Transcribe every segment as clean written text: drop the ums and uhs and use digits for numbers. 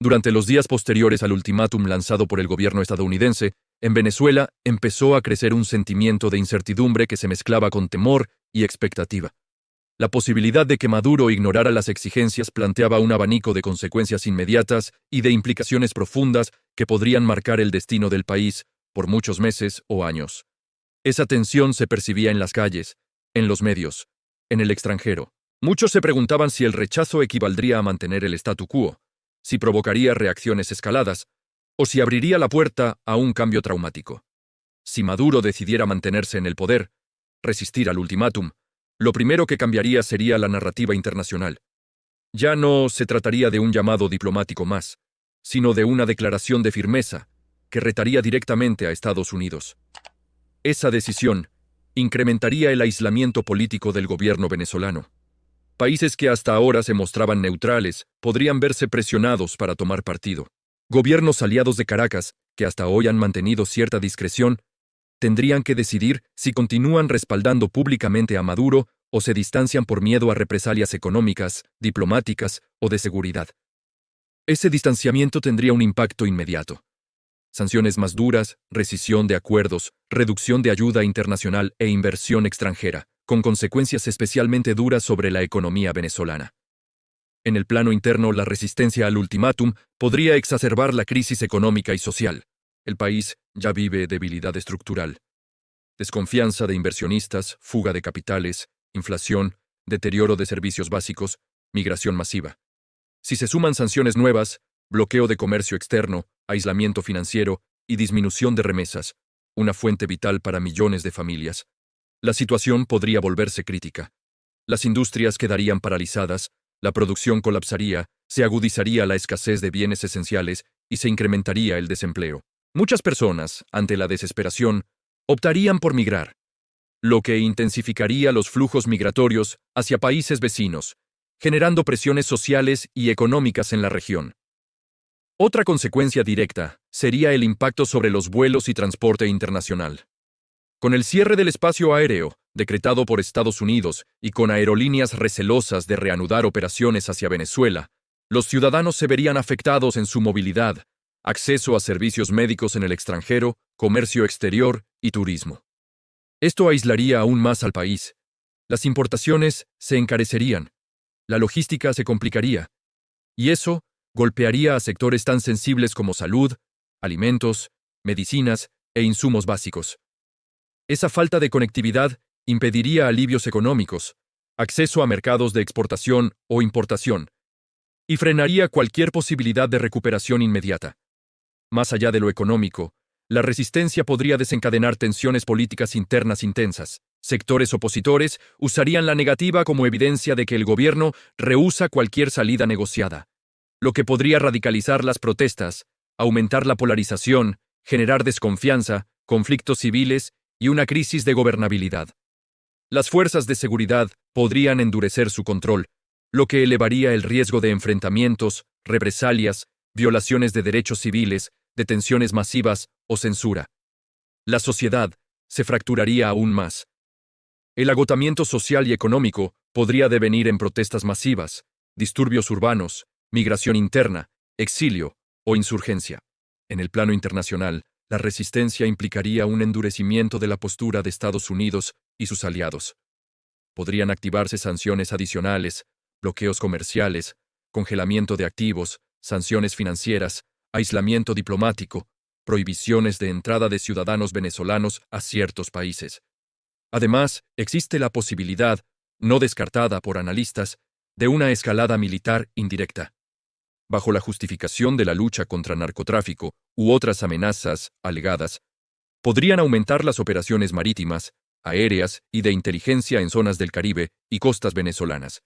Durante los días posteriores al ultimátum lanzado por el gobierno estadounidense, en Venezuela empezó a crecer un sentimiento de incertidumbre que se mezclaba con temor y expectativa. La posibilidad de que Maduro ignorara las exigencias planteaba un abanico de consecuencias inmediatas y de implicaciones profundas que podrían marcar el destino del país por muchos meses o años. Esa tensión se percibía en las calles, en los medios, en el extranjero. Muchos se preguntaban si el rechazo equivaldría a mantener el statu quo, si provocaría reacciones escaladas, o si abriría la puerta a un cambio traumático. Si Maduro decidiera mantenerse en el poder, resistir al ultimátum, lo primero que cambiaría sería la narrativa internacional. Ya no se trataría de un llamado diplomático más, sino de una declaración de firmeza que retaría directamente a Estados Unidos. Esa decisión incrementaría el aislamiento político del gobierno venezolano. Países que hasta ahora se mostraban neutrales podrían verse presionados para tomar partido. Gobiernos aliados de Caracas, que hasta hoy han mantenido cierta discreción, tendrían que decidir si continúan respaldando públicamente a Maduro o se distancian por miedo a represalias económicas, diplomáticas o de seguridad. Ese distanciamiento tendría un impacto inmediato. Sanciones más duras, rescisión de acuerdos, reducción de ayuda internacional e inversión extranjera, con consecuencias especialmente duras sobre la economía venezolana. En el plano interno, la resistencia al ultimátum podría exacerbar la crisis económica y social. El país ya vive debilidad estructural. Desconfianza de inversionistas, fuga de capitales, inflación, deterioro de servicios básicos, migración masiva. Si se suman sanciones nuevas, bloqueo de comercio externo, aislamiento financiero y disminución de remesas, una fuente vital para millones de familias, la situación podría volverse crítica. Las industrias quedarían paralizadas, la producción colapsaría, se agudizaría la escasez de bienes esenciales y se incrementaría el desempleo. Muchas personas, ante la desesperación, optarían por migrar, lo que intensificaría los flujos migratorios hacia países vecinos, generando presiones sociales y económicas en la región. Otra consecuencia directa sería el impacto sobre los vuelos y transporte internacional. Con el cierre del espacio aéreo, decretado por Estados Unidos, y con aerolíneas recelosas de reanudar operaciones hacia Venezuela, los ciudadanos se verían afectados en su movilidad, acceso a servicios médicos en el extranjero, comercio exterior y turismo. Esto aislaría aún más al país. Las importaciones se encarecerían, la logística se complicaría, y eso golpearía a sectores tan sensibles como salud, alimentos, medicinas e insumos básicos. Esa falta de conectividad impediría alivios económicos, acceso a mercados de exportación o importación, y frenaría cualquier posibilidad de recuperación inmediata. Más allá de lo económico, la resistencia podría desencadenar tensiones políticas internas intensas. Sectores opositores usarían la negativa como evidencia de que el gobierno rehúsa cualquier salida negociada, lo que podría radicalizar las protestas, aumentar la polarización, generar desconfianza, conflictos civiles y una crisis de gobernabilidad. Las fuerzas de seguridad podrían endurecer su control, lo que elevaría el riesgo de enfrentamientos, represalias, violaciones de derechos civiles, detenciones masivas o censura. La sociedad se fracturaría aún más. El agotamiento social y económico podría devenir en protestas masivas, disturbios urbanos, migración interna, exilio o insurgencia. En el plano internacional, la resistencia implicaría un endurecimiento de la postura de Estados Unidos y sus aliados. Podrían activarse sanciones adicionales, bloqueos comerciales, congelamiento de activos, sanciones financieras, aislamiento diplomático, prohibiciones de entrada de ciudadanos venezolanos a ciertos países. Además, existe la posibilidad, no descartada por analistas, de una escalada militar indirecta. Bajo la justificación de la lucha contra narcotráfico u otras amenazas alegadas, podrían aumentar las operaciones marítimas, aéreas y de inteligencia en zonas del Caribe y costas venezolanas.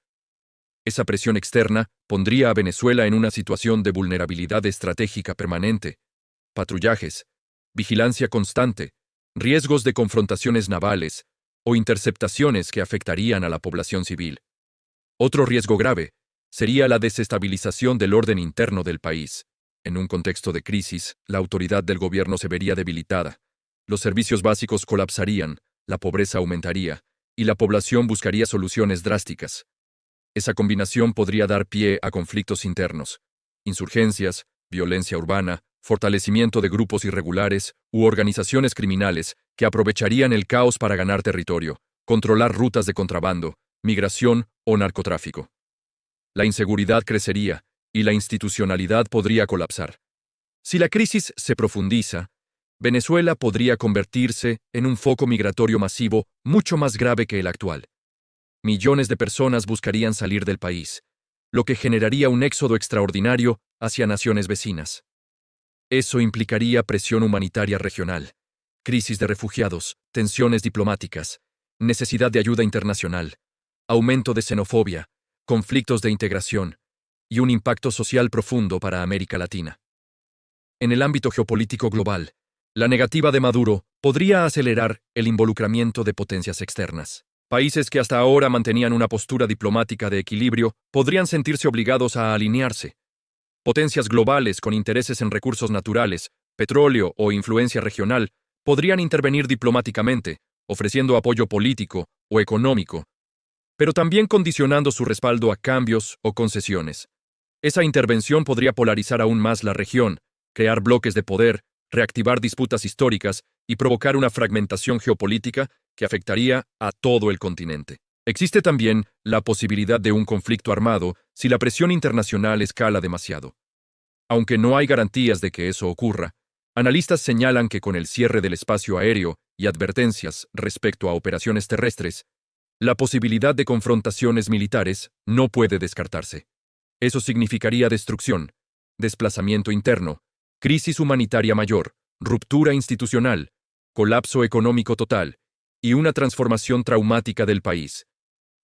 Esa presión externa pondría a Venezuela en una situación de vulnerabilidad estratégica permanente. Patrullajes, vigilancia constante, riesgos de confrontaciones navales o interceptaciones que afectarían a la población civil. Otro riesgo grave sería la desestabilización del orden interno del país. En un contexto de crisis, la autoridad del gobierno se vería debilitada, los servicios básicos colapsarían, la pobreza aumentaría, y la población buscaría soluciones drásticas. Esa combinación podría dar pie a conflictos internos, insurgencias, violencia urbana, fortalecimiento de grupos irregulares u organizaciones criminales que aprovecharían el caos para ganar territorio, controlar rutas de contrabando, migración o narcotráfico. La inseguridad crecería y la institucionalidad podría colapsar. Si la crisis se profundiza, Venezuela podría convertirse en un foco migratorio masivo mucho más grave que el actual. Millones de personas buscarían salir del país, lo que generaría un éxodo extraordinario hacia naciones vecinas. Eso implicaría presión humanitaria regional, crisis de refugiados, tensiones diplomáticas, necesidad de ayuda internacional, aumento de xenofobia, conflictos de integración y un impacto social profundo para América Latina. En el ámbito geopolítico global, la negativa de Maduro podría acelerar el involucramiento de potencias externas. Países que hasta ahora mantenían una postura diplomática de equilibrio podrían sentirse obligados a alinearse. Potencias globales con intereses en recursos naturales, petróleo o influencia regional podrían intervenir diplomáticamente, ofreciendo apoyo político o económico, pero también condicionando su respaldo a cambios o concesiones. Esa intervención podría polarizar aún más la región, crear bloques de poder, reactivar disputas históricas y provocar una fragmentación geopolítica que afectaría a todo el continente. Existe también la posibilidad de un conflicto armado si la presión internacional escala demasiado. Aunque no hay garantías de que eso ocurra, analistas señalan que con el cierre del espacio aéreo y advertencias respecto a operaciones terrestres, la posibilidad de confrontaciones militares no puede descartarse. Eso significaría destrucción, desplazamiento interno, crisis humanitaria mayor, ruptura institucional, colapso económico total y una transformación traumática del país,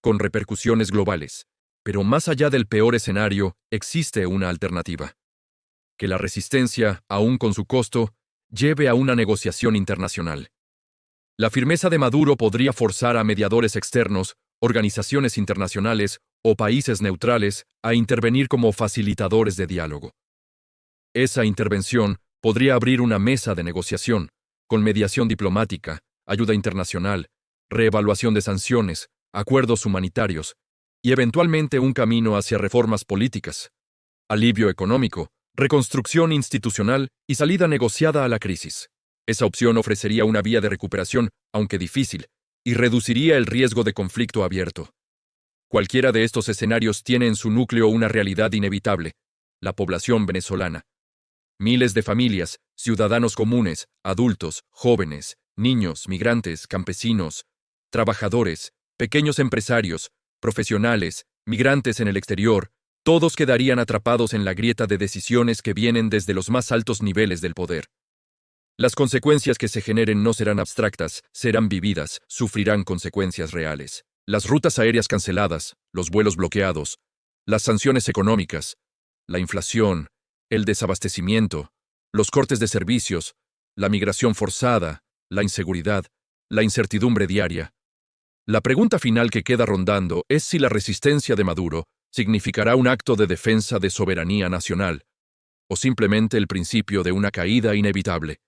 con repercusiones globales. Pero más allá del peor escenario, existe una alternativa. Que la resistencia, aun con su costo, lleve a una negociación internacional. La firmeza de Maduro podría forzar a mediadores externos, organizaciones internacionales o países neutrales a intervenir como facilitadores de diálogo. Esa intervención podría abrir una mesa de negociación, con mediación diplomática, ayuda internacional, reevaluación de sanciones, acuerdos humanitarios, y eventualmente un camino hacia reformas políticas, alivio económico, reconstrucción institucional y salida negociada a la crisis. Esa opción ofrecería una vía de recuperación, aunque difícil, y reduciría el riesgo de conflicto abierto. Cualquiera de estos escenarios tiene en su núcleo una realidad inevitable: la población venezolana. Miles de familias, ciudadanos comunes, adultos, jóvenes, niños, migrantes, campesinos, trabajadores, pequeños empresarios, profesionales, migrantes en el exterior, todos quedarían atrapados en la grieta de decisiones que vienen desde los más altos niveles del poder. Las consecuencias que se generen no serán abstractas, serán vividas, sufrirán consecuencias reales. Las rutas aéreas canceladas, los vuelos bloqueados, las sanciones económicas, la inflación, el desabastecimiento, los cortes de servicios, la migración forzada, la inseguridad, la incertidumbre diaria. La pregunta final que queda rondando es si la resistencia de Maduro significará un acto de defensa de soberanía nacional, o simplemente el principio de una caída inevitable.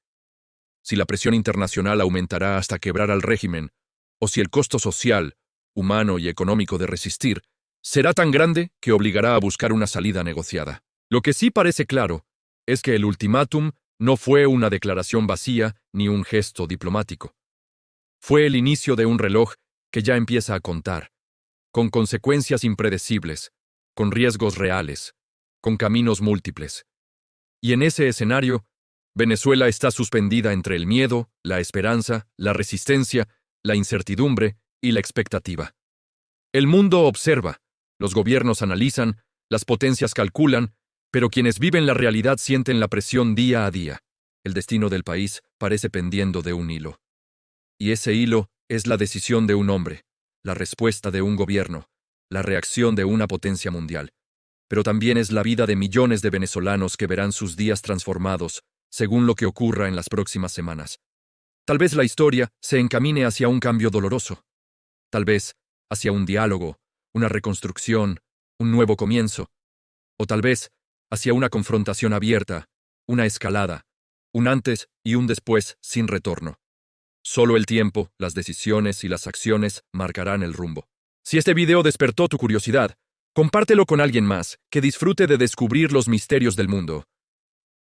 Si la presión internacional aumentará hasta quebrar al régimen, o si el costo social, humano y económico de resistir será tan grande que obligará a buscar una salida negociada. Lo que sí parece claro es que el ultimátum no fue una declaración vacía ni un gesto diplomático. Fue el inicio de un reloj que ya empieza a contar, con consecuencias impredecibles, con riesgos reales, con caminos múltiples. Y en ese escenario, Venezuela está suspendida entre el miedo, la esperanza, la resistencia, la incertidumbre y la expectativa. El mundo observa, los gobiernos analizan, las potencias calculan, pero quienes viven la realidad sienten la presión día a día. El destino del país parece pendiendo de un hilo. Y ese hilo es la decisión de un hombre, la respuesta de un gobierno, la reacción de una potencia mundial. Pero también es la vida de millones de venezolanos que verán sus días transformados según lo que ocurra en las próximas semanas. Tal vez la historia se encamine hacia un cambio doloroso. Tal vez hacia un diálogo, una reconstrucción, un nuevo comienzo. O tal vez hacia una confrontación abierta, una escalada, un antes y un después sin retorno. Solo el tiempo, las decisiones y las acciones marcarán el rumbo. Si este video despertó tu curiosidad, Compártelo con alguien más que disfrute de descubrir los misterios del mundo.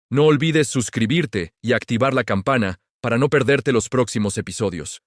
No olvides suscribirte y activar la campana para no perderte los próximos episodios.